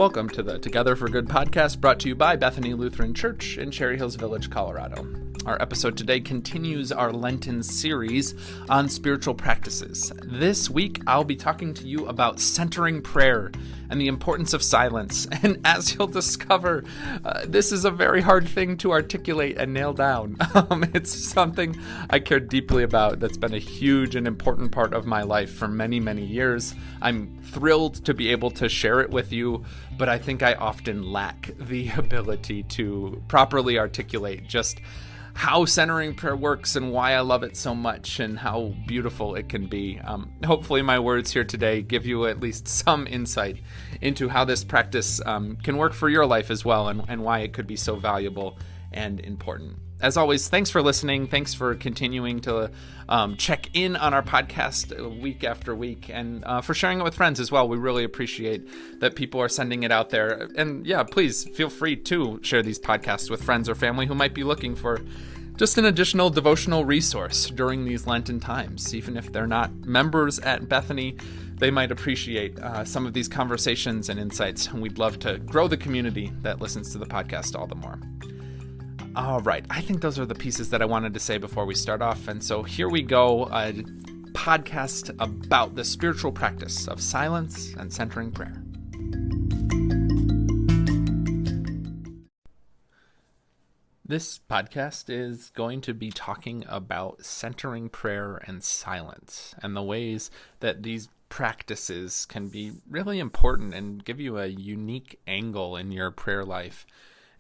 Welcome to the Together for Good podcast, brought to you by Bethany Lutheran Church in Cherry Hills Village, Colorado. Our episode today continues our Lenten series on spiritual practices. This week, I'll be talking to you about centering prayer and the importance of silence. And as you'll discover, this is a very hard thing to articulate and nail down. It's something I care deeply about that's been a huge and important part of my life for many, many years. I'm thrilled to be able to share it with you, but I think I often lack the ability to properly articulate just how centering prayer works and why I love it so much and how beautiful it can be. Hopefully my words here today give you at least some insight into how this practice can work for your life as well, and why it could be so valuable and important. As always, thanks for listening. Thanks for continuing to check in on our podcast week after week, and for sharing it with friends as well. We really appreciate that people are sending it out there. And yeah, please feel free to share these podcasts with friends or family who might be looking for just an additional devotional resource during these Lenten times. Even if they're not members at Bethany, they might appreciate some of these conversations and insights. And we'd love to grow the community that listens to the podcast all the more. All right, I think those are the pieces that I wanted to say before we start off. And so here we go, a podcast about the spiritual practice of silence and centering prayer. This podcast is going to be talking about centering prayer and silence and the ways that these practices can be really important and give you a unique angle in your prayer life,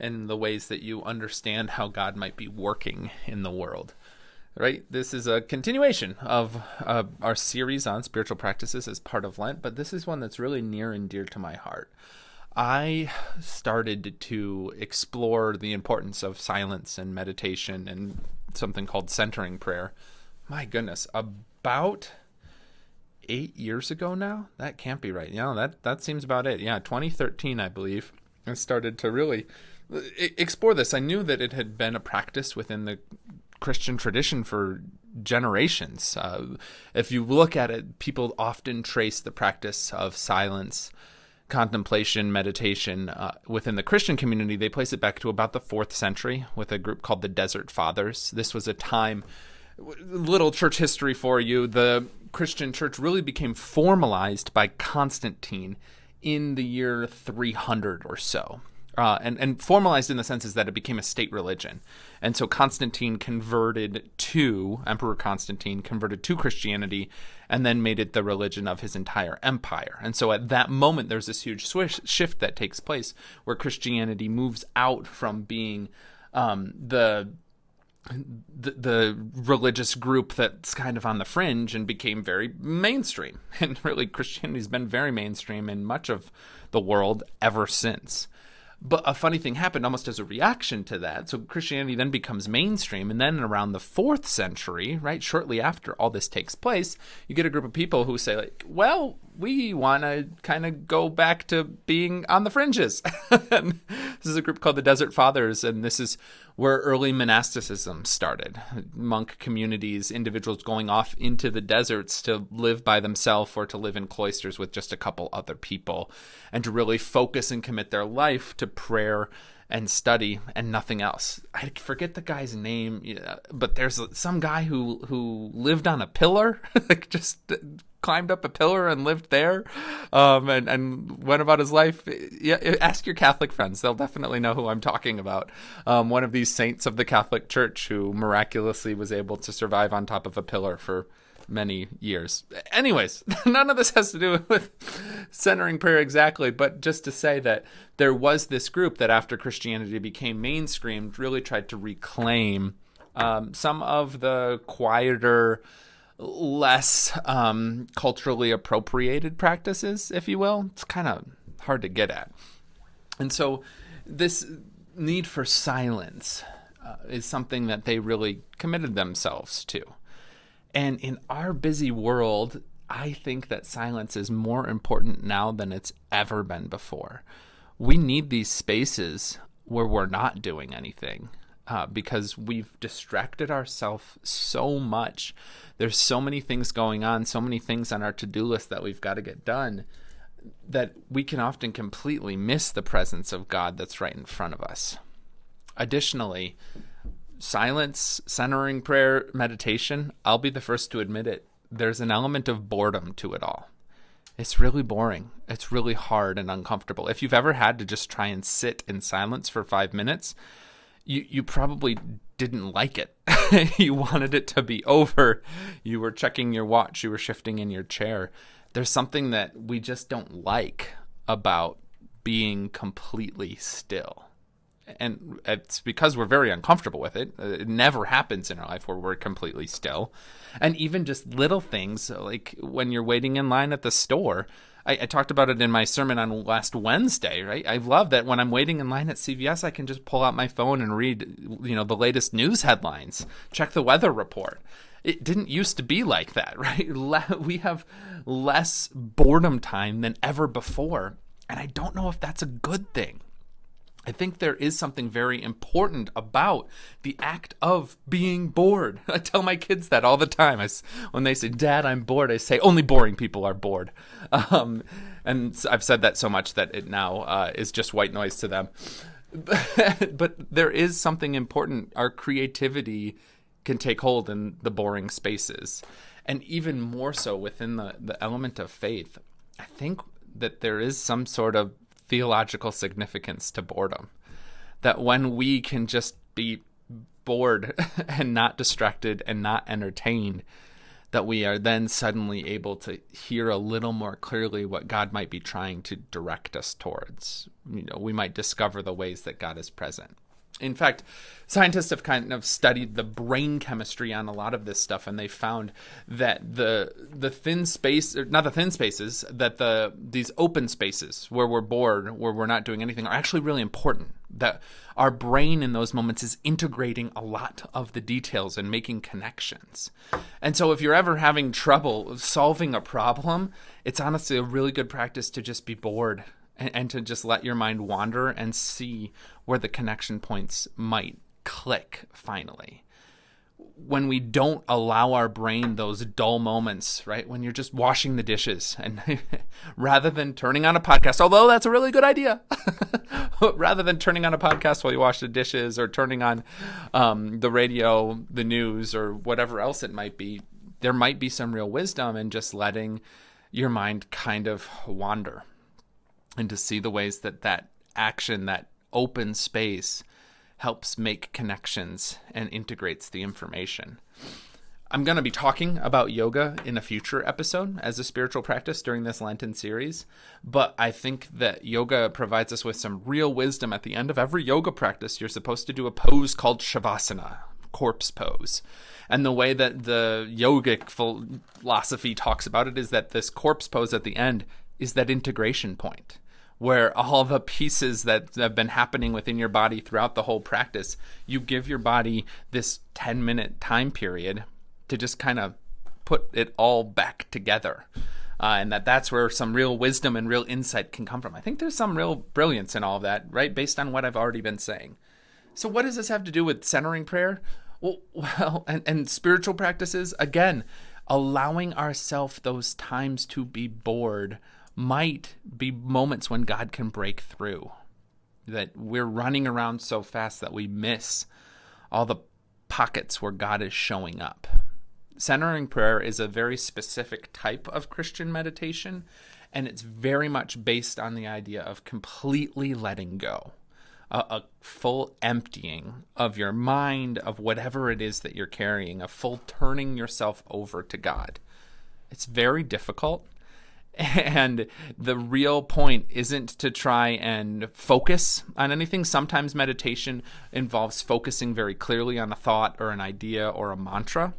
and the ways that you understand how God might be working in the world, right? This is a continuation of our series on spiritual practices as part of Lent, but this is one that's really near and dear to my heart. I started to explore the importance of silence and meditation and something called centering prayer. My goodness, about 8 years ago now? That can't be right. That seems about it. Yeah, 2013, I believe. I started to really explore this. I knew that it had been a practice within the Christian tradition for generations. If you look at it, people often trace the practice of silence, contemplation, meditation within the Christian community. They place it back to about the 4th century with a group called the Desert Fathers. This was a time, little church history for you, the Christian church really became formalized by Constantine in the year 300 or so. And formalized in the sense is that it became a state religion. And so Emperor Constantine converted to Christianity and then made it the religion of his entire empire. And so at that moment, there's this huge shift that takes place where Christianity moves out from being the religious group that's kind of on the fringe and became very mainstream. And really, Christianity's been very mainstream in much of the world ever since. But a funny thing happened almost as a reaction to that. So Christianity then becomes mainstream. And then around the 4th century, right, shortly after all this takes place, you get a group of people who say, like, well, we want to kind of go back to being on the fringes. And this is a group called the Desert Fathers, and this is where early monasticism started. Monk communities, individuals going off into the deserts to live by themselves or to live in cloisters with just a couple other people, and to really focus and commit their life to prayer and study and nothing else. I forget the guy's name, but there's some guy who lived on a pillar, like just climbed up a pillar and lived there, and went about his life. Yeah, ask your Catholic friends; they'll definitely know who I'm talking about. One of these saints of the Catholic Church who miraculously was able to survive on top of a pillar for many years. Anyways, none of this has to do with centering prayer exactly, but just to say that there was this group that after Christianity became mainstream really tried to reclaim some of the quieter, less culturally appropriated practices, if you will. It's kind of hard to get at. And so this need for silence is something that they really committed themselves to. And in our busy world, I think that silence is more important now than it's ever been before. We need these spaces where we're not doing anything because we've distracted ourselves so much. There's so many things going on, so many things on our to-do list that we've got to get done, that we can often completely miss the presence of God that's right in front of us. Additionally, silence, centering prayer, meditation, I'll be the first to admit it, there's an element of boredom to it all. It's really boring. It's really hard and uncomfortable. If you've ever had to just try and sit in silence for 5 minutes, you probably didn't like it. You wanted it to be over. You were checking your watch. You were shifting in your chair. There's something that we just don't like about being completely still. And it's because we're very uncomfortable with it. It never happens in our life where we're completely still. And even just little things, like when you're waiting in line at the store. I talked about it in my sermon on last Wednesday, right? I love that when I'm waiting in line at CVS, I can just pull out my phone and read, the latest news headlines, check the weather report. It didn't used to be like that, right? We have less boredom time than ever before. And I don't know if that's a good thing. I think there is something very important about the act of being bored. I tell my kids that all the time. When they say, "Dad, I'm bored," I say, "Only boring people are bored." And I've said that so much that it now is just white noise to them. But there is something important. Our creativity can take hold in the boring spaces. And even more so within the element of faith, I think that there is some sort of theological significance to boredom. That when we can just be bored and not distracted and not entertained, that we are then suddenly able to hear a little more clearly what God might be trying to direct us towards. We might discover the ways that God is present. In fact, scientists have kind of studied the brain chemistry on a lot of this stuff, and they found that the thin space, not the thin spaces, that these open spaces where we're bored, where we're not doing anything, are actually really important. That our brain in those moments is integrating a lot of the details and making connections. And so if you're ever having trouble solving a problem, it's honestly a really good practice to just be bored and to just let your mind wander and see where the connection points might click finally. When we don't allow our brain those dull moments, right? When you're just washing the dishes and rather than turning on a podcast, although that's a really good idea, rather than turning on a podcast while you wash the dishes or turning on the radio, the news, or whatever else it might be, there might be some real wisdom in just letting your mind kind of wander and to see the ways that action, that open space, helps make connections and integrates the information. I'm going to be talking about yoga in a future episode as a spiritual practice during this Lenten series, but I think that yoga provides us with some real wisdom. At the end of every yoga practice, you're supposed to do a pose called Shavasana, corpse pose. And the way that the yogic philosophy talks about it is that this corpse pose at the end is that integration point, where all the pieces that have been happening within your body throughout the whole practice, you give your body this 10-minute time period to just kind of put it all back together. And that's where some real wisdom and real insight can come from. I think there's some real brilliance in all of that, right? Based on what I've already been saying. So what does this have to do with centering prayer? Well, and spiritual practices? Again, allowing ourselves those times to be bored might be moments when God can break through. That we're running around so fast that we miss all the pockets where God is showing up. Centering prayer is a very specific type of Christian meditation, and it's very much based on the idea of completely letting go. A full emptying of your mind, of whatever it is that you're carrying, a full turning yourself over to God. It's very difficult. And the real point isn't to try and focus on anything. Sometimes meditation involves focusing very clearly on a thought or an idea or a mantra,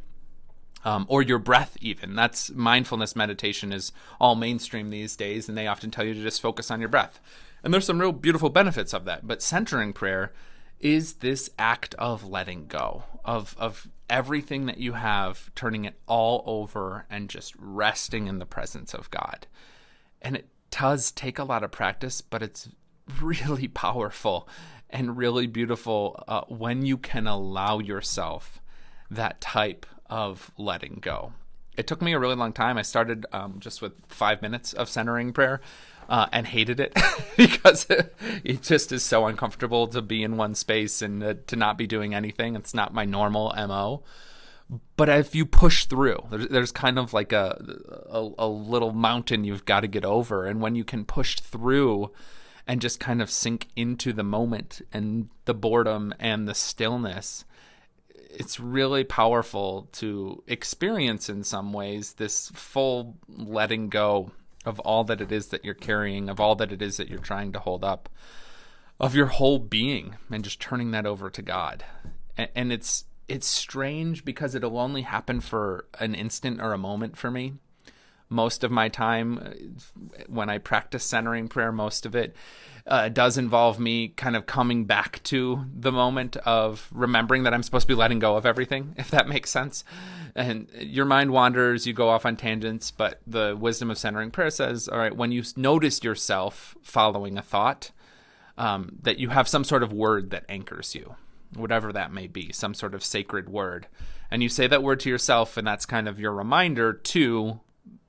or your breath even. That's mindfulness meditation is all mainstream these days, and they often tell you to just focus on your breath. And there's some real beautiful benefits of that. But centering prayer is this act of letting go, of everything that you have, turning it all over and just resting in the presence of God. And it does take a lot of practice, but it's really powerful and really beautiful when you can allow yourself that type of letting go. It took me a really long time. I started just with 5 minutes of centering prayer, and hated it because it just is so uncomfortable to be in one space and to not be doing anything. It's not my normal MO. But if you push through, there's kind of like a little mountain you've got to get over. And when you can push through and just kind of sink into the moment and the boredom and the stillness, it's really powerful to experience in some ways this full letting go of all that it is that you're carrying, of all that it is that you're trying to hold up, of your whole being, and just turning that over to God. And it's strange because it'll only happen for an instant or a moment for me. Most of my time when I practice centering prayer, most of it does involve me kind of coming back to the moment of remembering that I'm supposed to be letting go of everything, if that makes sense. And your mind wanders, you go off on tangents, but the wisdom of centering prayer says, all right, when you notice yourself following a thought, that you have some sort of word that anchors you, whatever that may be, some sort of sacred word. And you say that word to yourself, and that's kind of your reminder to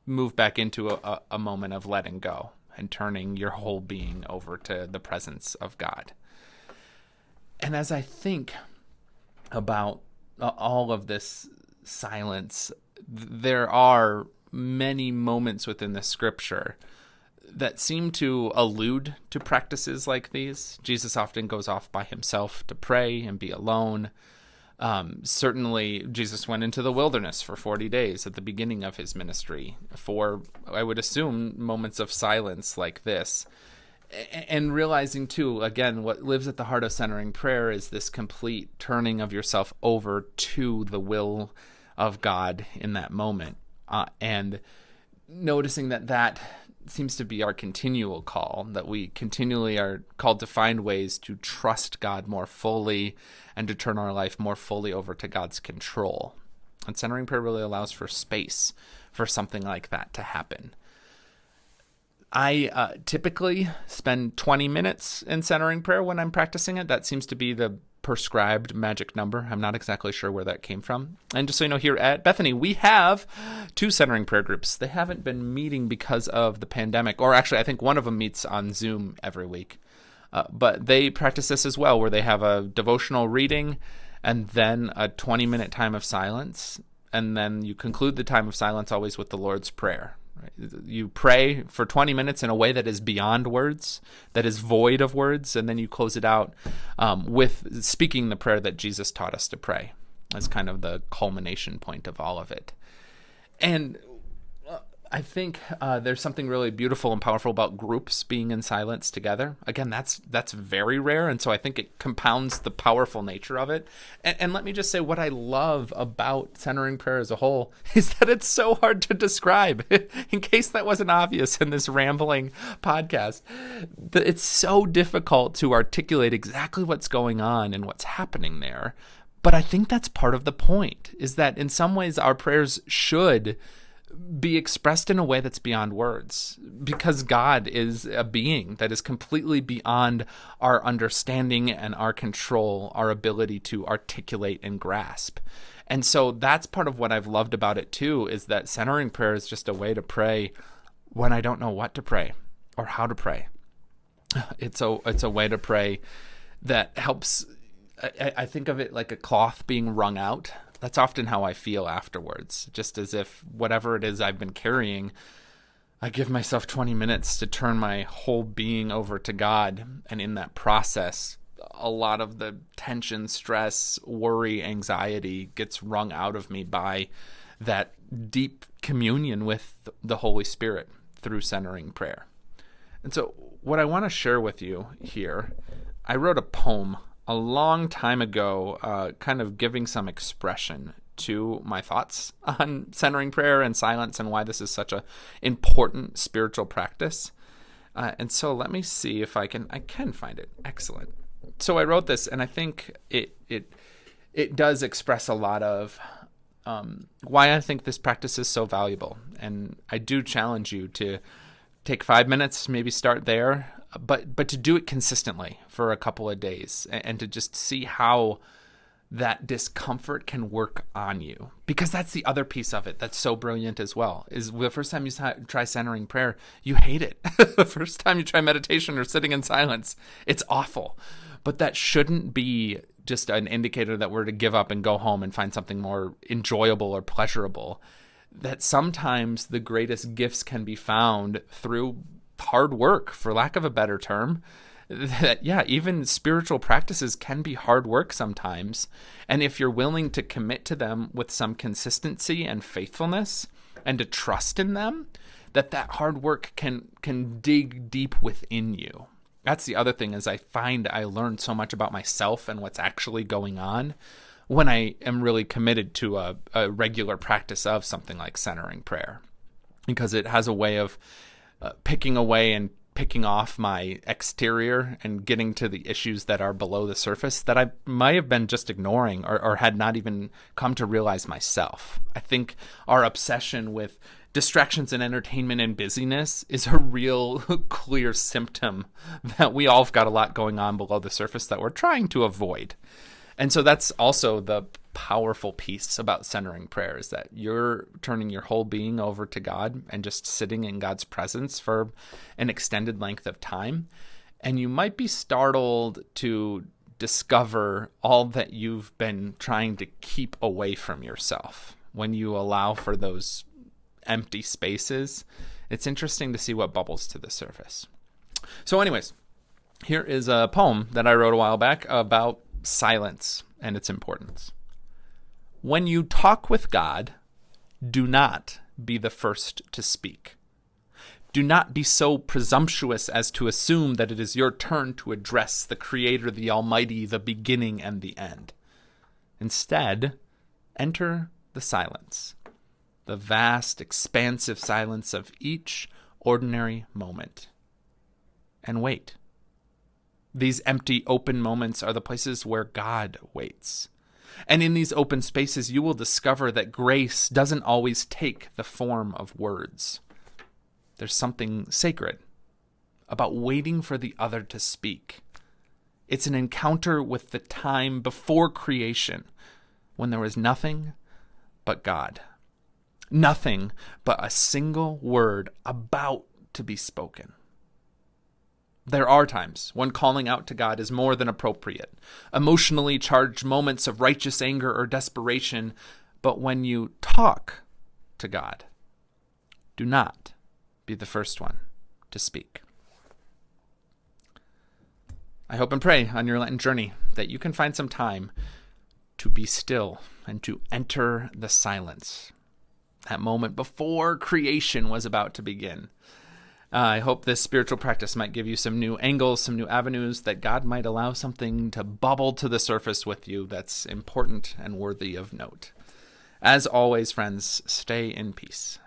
move back into a moment of letting go and turning your whole being over to the presence of God. And as I think about all of this silence, there are many moments within the scripture that seem to allude to practices like these. Jesus often goes off by himself to pray and be alone. Certainly, Jesus went into the wilderness for 40 days at the beginning of his ministry for, I would assume, moments of silence like this. And realizing, too, again, what lives at the heart of centering prayer is this complete turning of yourself over to the will of God in that moment. And noticing that seems to be our continual call, that we continually are called to find ways to trust God more fully and to turn our life more fully over to God's control. And centering prayer really allows for space for something like that to happen. I typically spend 20 minutes in centering prayer when I'm practicing it. That seems to be the prescribed magic number. I'm not exactly sure where that came from. And just so you know, here at Bethany, we have 2 centering prayer groups. They haven't been meeting because of the pandemic, or actually, I think one of them meets on Zoom every week. But they practice this as well, where they have a devotional reading and then a 20-minute time of silence. And then you conclude the time of silence always with the Lord's Prayer. You pray for 20 minutes in a way that is beyond words, that is void of words, and then you close it out with speaking the prayer that Jesus taught us to pray. That's kind of the culmination point of all of it. And I think there's something really beautiful and powerful about groups being in silence together. Again, that's very rare, and so I think it compounds the powerful nature of it. And let me just say, what I love about centering prayer as a whole is that it's so hard to describe. In case that wasn't obvious in this rambling podcast, it's so difficult to articulate exactly what's going on and what's happening there. But I think that's part of the point, is that in some ways our prayers should be expressed in a way that's beyond words, because God is a being that is completely beyond our understanding and our control, our ability to articulate and grasp. And so that's part of what I've loved about it too, is that centering prayer is just a way to pray when I don't know what to pray or how to pray. It's a way to pray that helps. I think of it like a cloth being wrung out. That's often how I feel afterwards, just as if whatever it is I've been carrying, I give myself 20 minutes to turn my whole being over to God. And in that process, a lot of the tension, stress, worry, anxiety gets wrung out of me by that deep communion with the Holy Spirit through centering prayer. And so what I want to share with you here, I wrote a poem a long time ago, kind of giving some expression to my thoughts on centering prayer and silence and why this is such a important spiritual practice. And so let me see if I can find it. Excellent. So I wrote this, and I think it does express a lot of why I think this practice is so valuable. And I do challenge you to take 5 minutes, maybe start there, but to do it consistently for a couple of days, and to just see how that discomfort can work on you. Because that's the other piece of it that's so brilliant as well, is the first time you try centering prayer, you hate it. The first time you try meditation or sitting in silence, it's awful. But that shouldn't be just an indicator that we're to give up and go home and find something more enjoyable or pleasurable. That sometimes the greatest gifts can be found through hard work, for lack of a better term. That, yeah, even spiritual practices can be hard work sometimes. And if you're willing to commit to them with some consistency and faithfulness and to trust in them, that hard work can dig deep within you. That's the other thing, is I find I learn so much about myself and what's actually going on when I am really committed to a regular practice of something like centering prayer, because it has a way of picking away and picking off my exterior and getting to the issues that are below the surface that I might have been just ignoring or had not even come to realize myself. I think our obsession with distractions and entertainment and busyness is a real clear symptom that we all have got a lot going on below the surface that we're trying to avoid. And so that's also the powerful piece about centering prayer, is that you're turning your whole being over to God and just sitting in God's presence for an extended length of time. And you might be startled to discover all that you've been trying to keep away from yourself when you allow for those empty spaces. It's interesting to see what bubbles to the surface. So anyways, here is a poem that I wrote a while back about silence and its importance. When you talk with God, do not be the first to speak. Do not be so presumptuous as to assume that it is your turn to address the Creator, the Almighty, the beginning and the end. Instead, enter the silence, the vast, expansive silence of each ordinary moment, and wait. These empty, open moments are the places where God waits. And in these open spaces, you will discover that grace doesn't always take the form of words. There's something sacred about waiting for the other to speak. It's an encounter with the time before creation, when there was nothing but God. Nothing but a single word about to be spoken. There are times when calling out to God is more than appropriate, emotionally charged moments of righteous anger or desperation, but when you talk to God, do not be the first one to speak. I hope and pray on your Lenten journey that you can find some time to be still and to enter the silence, that moment before creation was about to begin. I hope this spiritual practice might give you some new angles, some new avenues, that God might allow something to bubble to the surface with you that's important and worthy of note. As always, friends, stay in peace.